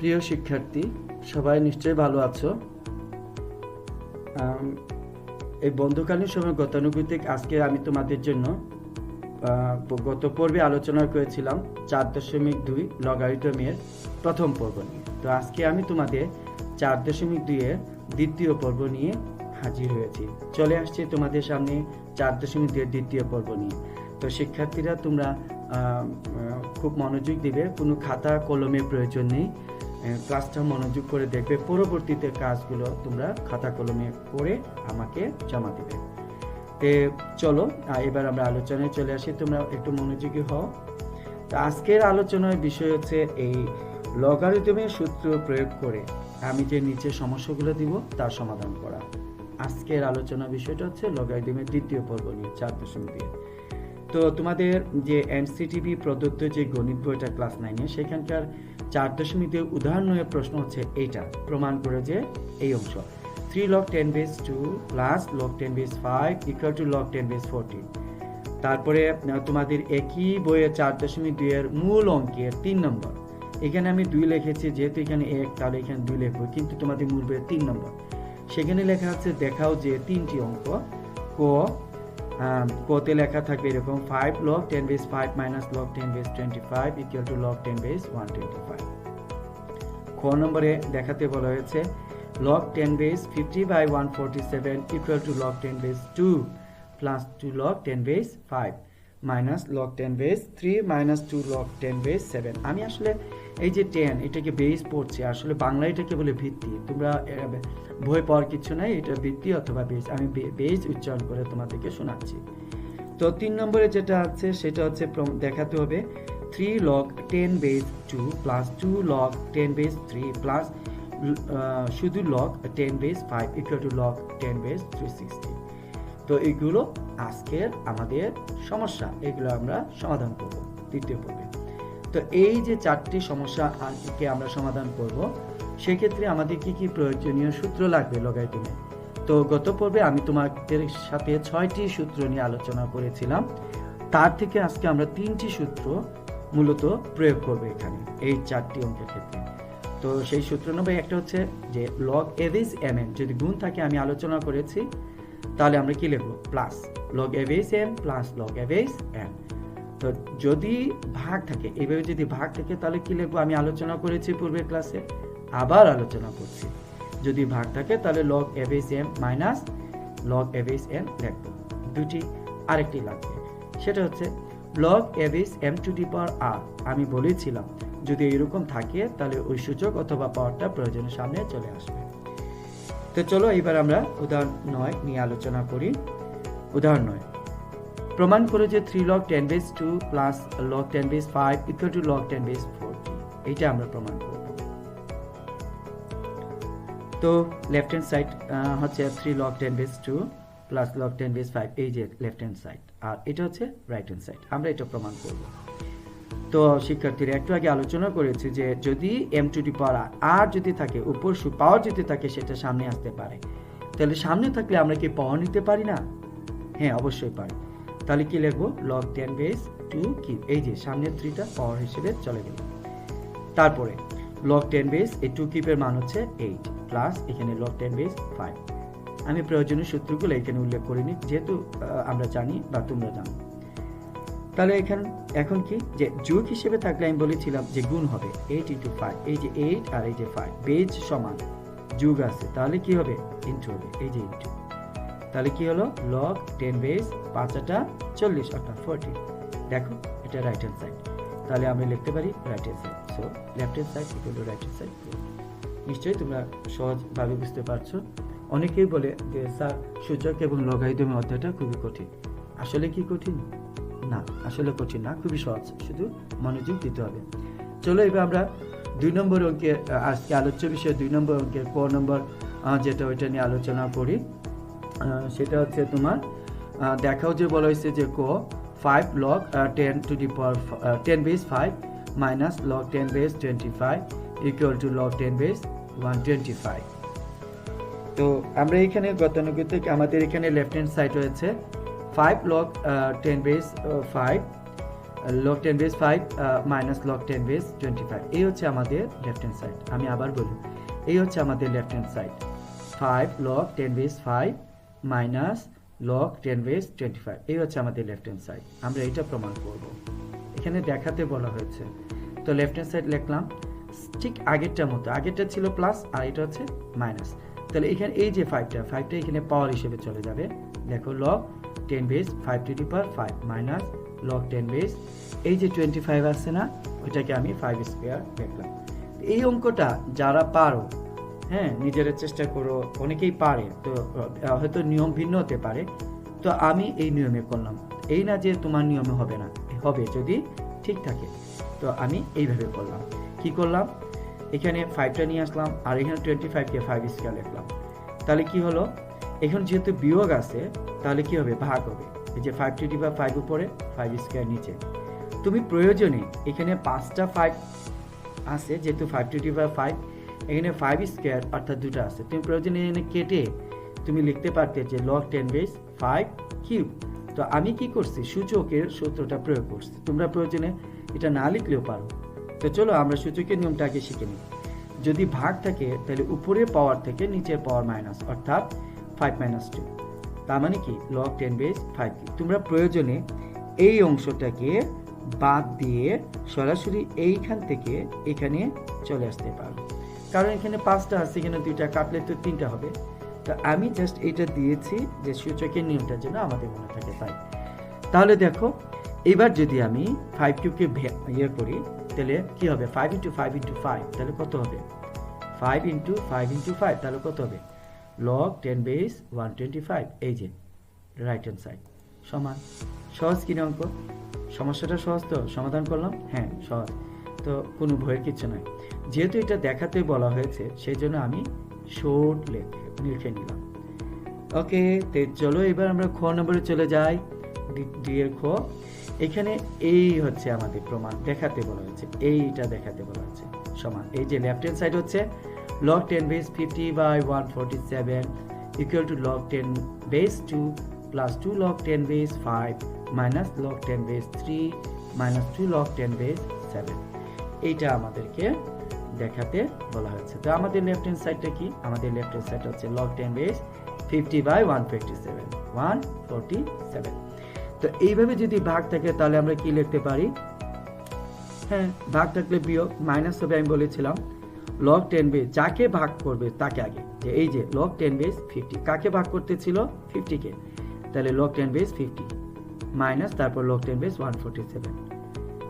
প্রিয় শিক্ষার্থী, সবাই নিশ্চয়ই ভালো আছো। এই বন্ধকালীন সময় গতানুগতিক আজকে আমি তোমাদের জন্য গত পর্বে আলোচনা করেছিলাম 4.2 লগারিদমের প্রথম পর্ব নিয়ে। তো আজকে আমি তোমাদের 4.2 এর দ্বিতীয় পর্ব নিয়ে হাজির হয়েছি। চলে আসছি তোমাদের সামনে 4.2 এর দ্বিতীয় পর্ব নিয়ে। তো শিক্ষার্থীরা তোমরা খুব মনোযোগ দিবে, কোনো খাতা কলমের প্রয়োজন নেই। ক্লাসটা মনোযোগ করে দেখবে, পরবর্তীতে কাজগুলো তোমরা খাতা কলমে করে আমাকে জমা দেবে। তো চলো এবার আমরা আলোচনায় চলে আসি, তোমরা একটু মনোযোগী হও। তো আজকের আলোচনার বিষয় হচ্ছে এই লগারিদমের সূত্র প্রয়োগ করে আমি যে নিচে সমস্যাগুলো দিব তার সমাধান করা। আজকের আলোচনার বিষয়টা হচ্ছে লগারিদমের দ্বিতীয় পর্ব নিয়ে 4.2। তো তোমাদের যে এনসিটিভি প্রদত্ত যে গণিত বইটা ক্লাস 9-এ, সেখানকার 4.2 উদাহরণের প্রশ্ন হচ্ছে এইটা, প্রমাণ করে যে এই অংশ 3 log 10 base 2 plus log 10 base 5 equal to log 10 base 14। তারপরে তোমাদের একই বইয়ে 4.2 এর মূল অঙ্কের 3 নম্বর, এখানে আমি 2 লিখেছি, যেহেতু এখানে 1 তাহলে এখানে 2 লিখবো, কিন্তু তোমাদের মূল বইয়ে 3 নম্বর, সেখানে লেখা আছে দেখাও যে 3টি অঙ্ক। কোতে লেখা থাকবে এরকম 5 log 10 base 5 minus log 10 base 25 equal to log 10 base 125। খ নম্বরে দেখাতে বলা হয়েছে log 10 base 50 by 147 equal to log 10 base 2 plus 2 log 10 base 5 minus log 10 base 3 minus 2 log 10 base 7। আমি আসলে এই যে 10 এটাকে বেস পড়ছি, আসলে বাংলা এটাকে বলে ভিত্তি। তোমরা বই পড়ার কিছু নাই, এটা ভিত্তি অথবা বেস, আমি বেস উচ্চারণ করে তোমাদেরকে শোনাচ্ছি। তো 3 নম্বরে যেটা আছে সেটা হচ্ছে দেখাতে হবে 3 log 10 base 2 plus 2 log 10 base 3 plus শুধু log 10 base 5 equal to log 10 base 360। তো এইগুলো আজকের আমাদের সমস্যা, এগুলো আমরা সমাধান করব দ্বিতীয় পর্বে। তো এই যে 4টি সমস্যা আজকে আমরা সমাধান করব, সেক্ষেত্রে আমাদের কি কি প্রয়োজনীয় সূত্র লাগবে লগারিদমে। তো গত পর্বে আমি তোমাদের সাথে 6টি সূত্র নিয়ে আলোচনা করেছিলাম, তার থেকে আজকে আমরা 3টি সূত্র মূলত প্রয়োগ করব এখানে এই 4টি অঙ্কের ক্ষেত্রে। তো সেই সূত্র নম্বর একটা হচ্ছে যে log a base m যদি গুণ থাকে, আমি আলোচনা করেছি, তাহলে আমরা কি লিখব plus log a base m plus log a base m। তো যদি ভাগ থাকে, এইভাবে যদি ভাগ থাকে তাহলে কি লিখবো, আমি আলোচনা করেছি পূর্বের ক্লাসে, আবার আলোচনা করছি। যদি ভাগ থাকে তাহলে log a base m minus log a base n লিখবো। দুটি আরেকটি লাগবে, সেটা হচ্ছে log a base m to the power r। আমি বলেছিলাম যদি এরকম থাকে তাহলে ওই সূচক অথবা পাওয়ারটা প্রয়োজনের সামনে চলে আসবে। তো চলো এবার আমরা উদাহরণ 9 নিয়ে আলোচনা করি। উদাহরণ 9, প্রমাণ করে যে 3 log 10 base 2 plus log 10 base 5 equal to log 10 base 40। এইটা আমরা প্রমাণ করব। তো লেফট হ্যান্ড সাইড হচ্ছে 3 log 10 base 2 plus log 10 base 5, এই যে লেফট হ্যান্ড সাইড, আর এটা হচ্ছে রাইট হ্যান্ড সাইড। আমরা এটা প্রমাণ করব। তো শিক্ষার্থীরা একটু আগে আলোচনা করেছি যে যদি m to the power r যদি থাকে, উপর পাওয়ার যদি থাকে, সেটা সামনে আসতে পারে। তাহলে সামনে থাকলে আমরা কি পাওয়ার নিতে পারি না? হ্যাঁ, অবশ্যই পারি। তাহলে কি লিখবো log 10 base 2 কিউব, এই যে সামনের 3টা পাওয়ার হিসেবে চলে গেল। তারপরে log 10 base এই 2 কিউবের মান হচ্ছে 8 প্লাস এখানে log 10 base 5। আমি প্রয়োজনীয় সূত্রগুলো এখানে উল্লেখ করিনি, যেহেতু আমরা জানি বা তোমরা জানো। তাহলে এখন কি যে যোগ হিসেবে থাকলে আমি বলেছিলাম যে গুণ হবে 8 into 5, এই যে 8 আর এই যে 5 বেজ সমান, যোগ আছে তাহলে কি হবে ইনটু হবে, এই যে ইনটু। তাহলে কি হলো log 10 base 5 40 অর্থাৎ 40। দেখো এটা রাইট হ্যান্ড সাইড, তাহলে আমি লিখতে পারি right hand side. So left hand side equal to right hand side. নিশ্চয়ই তোমরা সহজভাবে বুঝতে পারছো। অনেকেই বলে যে স্যার সূচক এবং লগারিদমের অধ্যায়টা খুবই কঠিন। আসলে কি কঠিন? না, আসলে কঠিন না, খুবই সহজ, শুধু মনোযোগ দিতে হবে। চলো এবার আমরা 2 নম্বর অঙ্কের আজকে আলোচ্য বিষয় 2 নম্বর অঙ্কের ক নম্বর যেটা ওইটা নিয়ে আলোচনা করি। সেটা হচ্ছে তোমার দেখাও যে বলা হয়েছে যে 5 log 10 to the power 10 base 5 minus log 10 base 25 equal to log 10 base 125। তো আমরা এখানে গতানুগতিক আমাদের এখানে লেফট হ্যান্ড সাইড রয়েছে 5 log 10 base 5 log 10 base 5 minus log 10 base 25, এই হচ্ছে আমাদের লেফট হ্যান্ড সাইড। আমি আবার বলি, এই হচ্ছে আমাদের left hand side, 5 log 10 base 5 minus log 10 base 25, এই হচ্ছে আমাদের লেফট হ্যান্ড সাইড। আমরা এটা প্রমাণ করব, এখানে দেখাতে বলা হয়েছে। তো লেফট হ্যান্ড সাইড লিখলাম ঠিক আগেরটার মতো, আগেরটা ছিল প্লাস আর এটা হচ্ছে মাইনাস। তাহলে এখানে এই যে 5টা এখানে পাওয়ার হিসেবে চলে যাবে। দেখো log 10 base 5 to the power 5 minus log 10 base, এই যে 25 আছে না, ওইটাকে আমি 5 স্কয়ার লিখলাম। এই অঙ্কটা যারা পারো, হ্যাঁ, নিজেরা চেষ্টা করো, অনেকেই পারে, তো হয়তো নিয়ম ভিন্ন হতে পারে, তো আমি এই নিয়মে করলাম। এই না যে তোমার নিয়মে হবে না, হবে যদি ঠিক থাকে। তো আমি এইভাবে করলাম। কি করলাম, এখানে 5টা নিয়ে আসলাম আর এখানে 25কে 5 স্কয়ার লিখলাম। তাহলে কি হলো, এখন যেহেতু বিয়োগ আছে তাহলে কি হবে, ভাগ হবে। এই যে 5 to the power 5 উপরে 5 স্কয়ার নিচে। তুমি প্রয়োজনে এখানে 5টা 5 আছে, যেহেতু 5 to the power 5, এখানে 5 স্কয়ার অর্থাৎ 2টা আছে, তুমি প্রয়োজনে এখানে কেটে তুমি লিখতে পারতে যে log 10 base 5 কিউব। তো আমি কি করছি, সূচকের সূত্রটা প্রয়োগ করছি, তোমরা প্রয়োজনে এটা না লিখলেও পারো। তো চলো আমরা সূচকের নিয়মটা আগে শিখে নিই। যদি ভাগ থাকে তাহলে উপরের পাওয়ার থেকে নিচের পাওয়ার মাইনাস, অর্থাৎ 5 minus 2, তার মানে কি log 10 base 5 কিউব। তোমরা প্রয়োজনে এই অংশটাকে বাদ দিয়ে সরাসরি এইখান থেকে এখানে চলে আসতে পারো, কারণ এখানে 5টা আছে, এখানে 2টা কাটলে তো 3টা হবে। তো আমি জাস্ট এটা দিয়েছি যে সূচকের নিয়মটার জন্য আমাদের মনে থাকে তাই। তাহলে দেখো, এবার যদি আমি 5 কিউবকে ইয়ে করি তাহলে কি হবে, 5 into 5 into 5, তাহলে কত হবে, 5 into 5 into 5, তাহলে কত হবে, log 10 base 125, এই যে রাইট হ্যান্ড সাইড সমান। সহজ কিনা অঙ্ক, সমস্যাটা সহজ তো, সমাধান করলাম, হ্যাঁ সহজ, তো কোনো ভয়ের কিছু নাই। যেহেতু এটা দেখাতে বলা হয়েছে সেই জন্য আমি শর্ট লিখে নিলাম। ওকে, তো চলো এবার আমরা খ নম্বরে চলে যাই। ডিএর খ, এখানে এই হচ্ছে আমাদের প্রমাণ, দেখাতে বলা হয়েছে, এইটা দেখাতে বলা হয়েছে সমান। এই যে লেফট হ্যান্ড সাইড হচ্ছে log 10 base 50 by 147 equal to log 10 base 2 plus 2 log 10 base 5 minus log 10 base 3 minus 2 log 10 base 7, এইটা আমাদেরকে দেখাতে বলা হয়েছে। তো আমাদের লেফট হ্যান্ড সাইডটা কি, আমাদের লেফট হ্যান্ড সাইড হচ্ছে log 10 base 50 by 147। তো এইভাবে যদি ভাগ থাকে তাহলে আমরা কি লিখতে পারি, হ্যাঁ ভাগ থাকলে বিয়োগ মাইনাস হবে। আমি বলেছিলাম log 10 base যাকে ভাগ করবে তাকে আগে, যে এই যে log 10 base 50, কাকে ভাগ করতে ছিল, 50 কে, তাহলে log 10 base 50 মাইনাস তারপর log 10 base 147।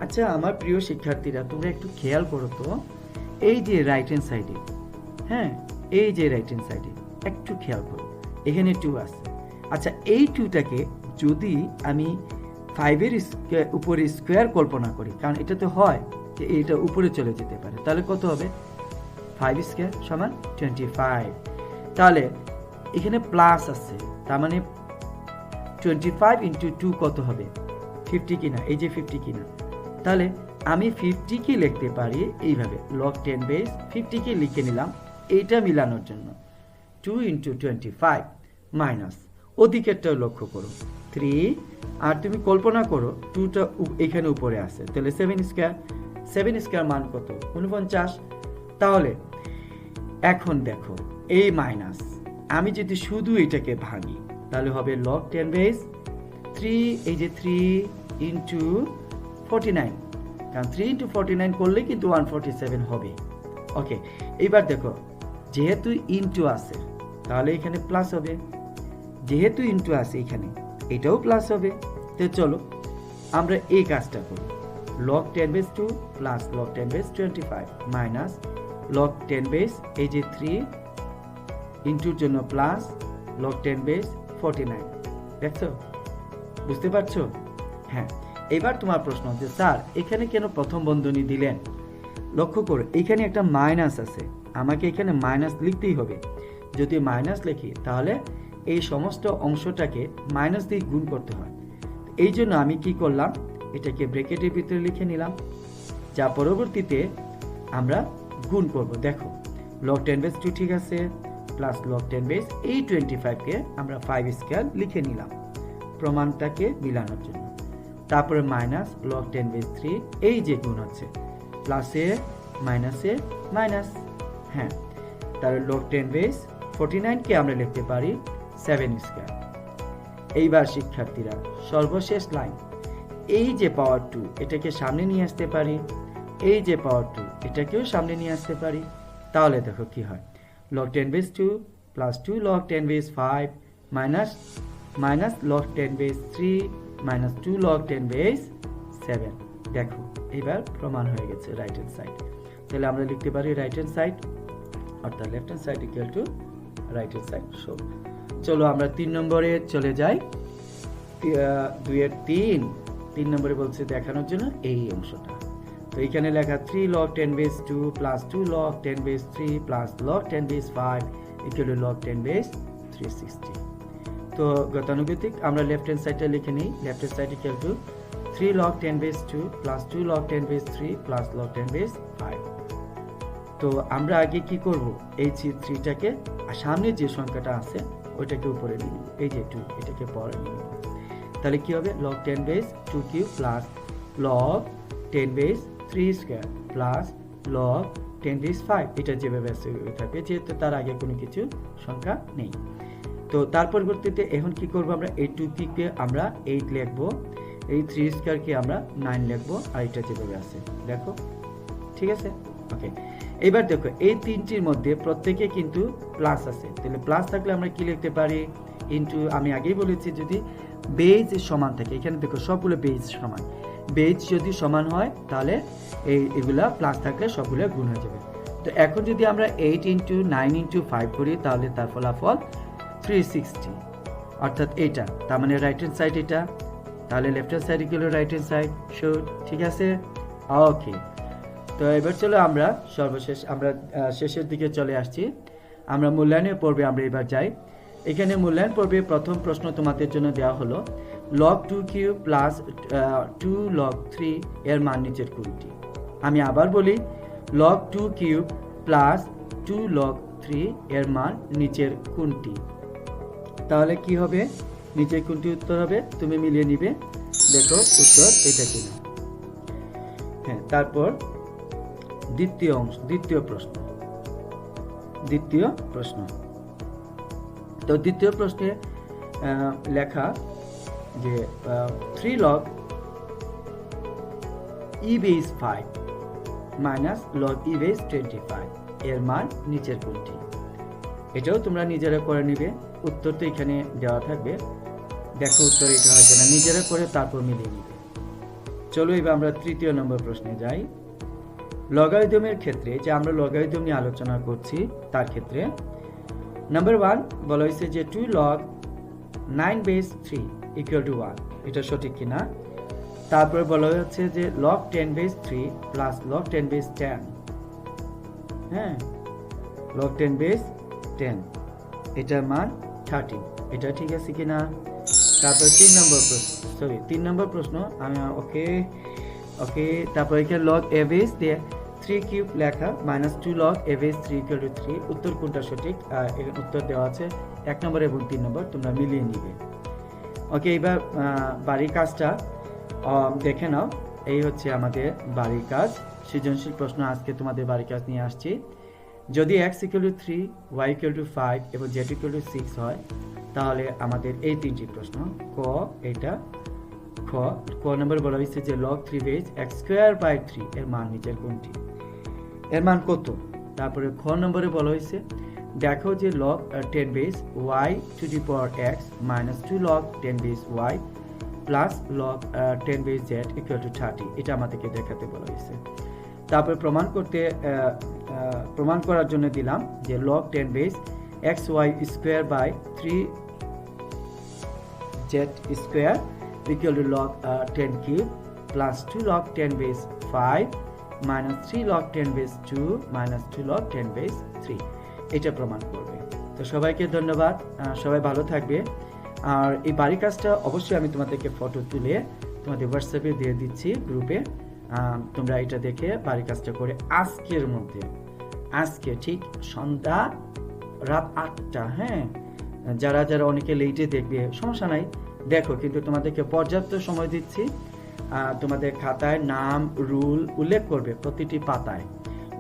আচ্ছা আমার প্রিয় শিক্ষার্থীরা, তোমরা একটু খেয়াল করো তো, এই যে রাইট হ্যান্ড সাইডে, হ্যাঁ এই যে রাইট হ্যান্ড সাইডে একটু খেয়াল করো, এখানে 2 আছে। আচ্ছা এই 2টাকে যদি আমি 5-এর উপরে স্কোয়ার কল্পনা করি, কারণ এটা তো হয় যে এটা উপরে চলে যেতে পারে, তাহলে কত হবে, 5 স্কোয়ার সমান 25। তাহলে এখানে প্লাস আছে, তার মানে 25 into 2 কত হবে, 50 কিনা, এই যে 50 কিনা, তাহলে আমি 50 কে লিখতে পারি এইভাবে, log 10 base 50 কে লিখে নিলাম এইটা মিলানোর জন্য, 2 into 25 মাইনাস অধিকেরটাও লক্ষ্য করো 3, আর তুমি কল্পনা করো 2টা এখানে উপরে আছে, তাহলে 7 স্কয়ার মান কত, 49। তাহলে এখন দেখো এই মাইনাস, আমি যদি শুধু এটাকে ভাঙি তাহলে হবে log 10 base 3, এই যে 3 into 49, কারণ 3 into 49 করলে কিন্তু 147 হবে। ওকে, এবার দেখো যেহেতু ইনটু আছে তাহলে এখানে প্লাস হবে, যেহেতু ইনটু আছে এখানে এটাও প্লাস হবে। তো চলো আমরা এই কাজটা করি, log 10 base 2 plus log 10 base 25 minus log 10 base এই যে 3 ইনটুর জন্য প্লাস log 10 base 49, দেখছো, বুঝতে পারছো? হ্যাঁ, এবার তোমার প্রশ্ন হচ্ছে স্যার এখানে কেন প্রথম বন্ধনী দিলেন? লক্ষ্য করো এখানে একটা মাইনাস আছে, আমাকে এখানে মাইনাস লিখতেই হবে। যদি মাইনাস লিখি তাহলে এই সমস্ত অংশটাকে মাইনাস দিয়ে গুণ করতে হয়। এই জন্য আমি কি করলাম, এটাকে ব্র্যাকেটের ভিতরে লিখে নিলাম, যা পরবর্তীতে আমরা গুণ করব। দেখো log 10 base 2 ঠিক আছে, প্লাস log 10 base এই 25 কে আমরা 5 স্কয়ার লিখে নিলাম প্রমাণটাকে মিলানোর জন্য। তারপরে মাইনাস লগ 10 বেস 3, এই যে গুণ হচ্ছে প্লাসে মাইনাসে মাইনাস। হ্যাঁ, তাহলে লগ 10 বেস 49 কে আমরা লিখতে পারি 7 স্কয়ার। এইবার শিক্ষার্থীরা সর্বশেষ লাইন, এই যে পাওয়ার 2 এটাকে সামনে নিয়ে আসতে পারি, এই যে পাওয়ার 2 এটাকেও সামনে নিয়ে আসতে পারি। তাহলে দেখো কি হয়, log 10 base 2 plus 2 log 10 base 5 minus log 10 base 3 minus 2 log 10 base 7। দেখো এবার প্রমাণ হয়ে গেছে রাইট হ্যান্ড সাইড। তাহলে আমরা লিখতে পারি রাইট হ্যান্ড সাইড অর্থাৎ left hand side equal to right hand side. চলো আমরা 3 নম্বরে চলে যাই। 2 এর 3 নম্বরে বলছে দেখানোর জন্য এই অংশটা। তো এখানে লেখা 3 log 10 base 2 plus 2 log 10 base 3 plus log 10 base 5 equal to log 10 base 360। তো গতানুগতিক আমরা লেফট হ্যান্ড সাইডটা লিখে নিই। Left hand side equal to 3 log 10 base 2 plus 2 log 10 base 3 plus log 10 base 5। তো আমরা আগে কি করব, এই 3টাকে সামনে যে সংখ্যাটা আছে ওইটাকে উপরে নিয়ে নিব, এই যে 2 এটাকে পরে নিয়ে নিব। তাহলে কি হবে, log 10 base 2 cube plus log 10 base 3 square plus log 10 base 5। এটা যেভাবে থাকবে যেহেতু তার আগে কোনো কিছু সংখ্যা নেই। তো তার পরিবর্তে এখন কি করব, আমরা এই 2 কে আমরা 8 লিখব, এই 3 স্কয়ারকে আমরা 9 লিখব, আর এটা যেভাবে আছে দেখো, ঠিক আছে। ওকে, এবার দেখো এই তিনটির মধ্যে প্রত্যেকে কিন্তু প্লাস আছে। তাহলে প্লাস থাকলে আমরা কি লিখতে পারি, ইনটু, আমি আগেই বলেছি যদি বেজ সমান থাকে, এখানে দেখো সবগুলো বেজ সমান, বেজ যদি সমান হয় তাহলে এগুলা প্লাস থাকলে সবগুলো গুণ হয়ে যাবে। তো এখন যদি আমরা 8 ইন্টু 9 ইন্টু 5 করি তাহলে তার ফলাফল 360, অর্থাৎ এইটা, তার মানে রাইট হ্যান্ড সাইড এটা, তাহলে left hand side equal right hand side. Sure, ঠিক আছে। ওকে, তো এবার চলো আমরা সর্বশেষ আমরা শেষের দিকে চলে আসছি। আমরা মূল্যায়নের পর্বে আমরা এবার যাই। এখানে মূল্যায়ন পর্বে প্রথম প্রশ্ন তোমাদের জন্য দেওয়া হলো log 2 কিউব প্লাস 2 log 3 এর মান নিচের কোনটি। আমি আবার বলি, log 2 কিউব প্লাস 2 log 3 এর মান নিচের কোনটি। তাহলে কি হবে, নিচের কোনটি উত্তর হবে, তুমি মিলিয়ে নিবে, দেখো উত্তর এটা কিনা। হ্যাঁ, তারপর দ্বিতীয় প্রশ্ন। তো দ্বিতীয় প্রশ্নে লেখা যে 3 log e base 5 minus log e base 25 এর মান নিচের কোনটি। এটাও তোমরা নিজেরা করে নিবে, উত্তর তো এখানে দেওয়া থাকবে। দেখো উত্তর এটা হয়তো না, নিজেরা করে তারপর মিলিয়ে নিবে। চলো এবার আমরা 3 নম্বর প্রশ্নে যাই। লগারিদমের ক্ষেত্রে, যে আমরা লগারিদম নিয়ে আলোচনা করছি তার ক্ষেত্রে নাম্বার 1 বলা হয়েছে যে 2 log 9 বেস 3 ইকুয়াল টু 1, এটা সঠিক কিনা। তারপরে বলা হচ্ছে যে log 10 base 3 plus log 10 base 10, হ্যাঁ log 10 বেস 10 এটার মান 30, এটা ঠিক আছে কিনা। তারপর 3 নম্বর প্রশ্ন আমি ওকে তারপর এখানে log a বেস দিয়ে 3 কিউব লেখা minus 2 log a base 3 equal to 3, উত্তর কোনটা সঠিক। এখানে উত্তর দেওয়া আছে 1 নম্বর এবং 3 নম্বর, তোমরা মিলিয়ে নিবে। ওকে, এবার বাড়ির কাজটা দেখে নাও। এই হচ্ছে আমাদের বাড়ির কাজ, সৃজনশীল প্রশ্ন। আজকে তোমাদের বাড়ির কাজ নিয়ে আসছি। যদি x equal to 3, y equal to 5 এবং z ইকুয়াল টু 6 হয় তাহলে আমাদের এই 3টি প্রশ্ন। ক নম্বর বলা হয়েছে যে log 3 base x square by 3 এর মান নিচের কোনটি, এর মান কত। তারপরে খ নম্বরে বলা হয়েছে দেখো যে log 10 base y to the power x minus 2 log 10 base y plus log 10 base z equal to 30, এটা আমাদেরকে দেখাতে বলা হয়েছে। তারপরে প্রমাণ করার জন্য দিলাম যে log 10 base xy square by 3z square equal to log 10 cube plus 2 log 10 base 5 minus 3 log 10 base 2 minus 2 log 10 base 3, এটা প্রমাণ করবে। তো সবাইকে ধন্যবাদ, সবাই ভালো থাকবে। আর এই বাড়ির কাজটা অবশ্যই আমি তোমাদেরকে ফটো তুলে তোমাদের হোয়াটসঅ্যাপে দিয়ে দিচ্ছি গ্রুপে, তোমরা এটা দেখে বাড়ির কাজটা করে আজকে ঠিক সন্ধ্যা রাত 8টা, হ্যাঁ যারা অনেকে লেটে দেখবে সমস্যা নাই, দেখো কিন্তু তোমাদেরকে পর্যাপ্ত সময় দিচ্ছি, তোমাদের খাতায় নাম রুল উল্লেখ করবে, প্রতিটি পাতায়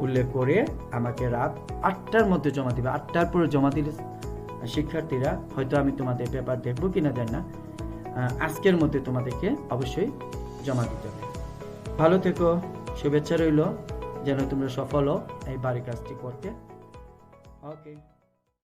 উল্লেখ করে আমাকে রাত 8টার মধ্যে জমা দিবে। 8টার পরে জমা দিলে শিক্ষার্থীরা, হয়তো আমি তোমাদের পেপার দেখবো কিনা জানি না, আজকের মধ্যে তোমাদেরকে অবশ্যই জমা দিতে হবে। ভালো থেকো, শুভেচ্ছা রইল যেন তোমরা সফল হও এই বাড়ি কাজটি করতে। ওকে।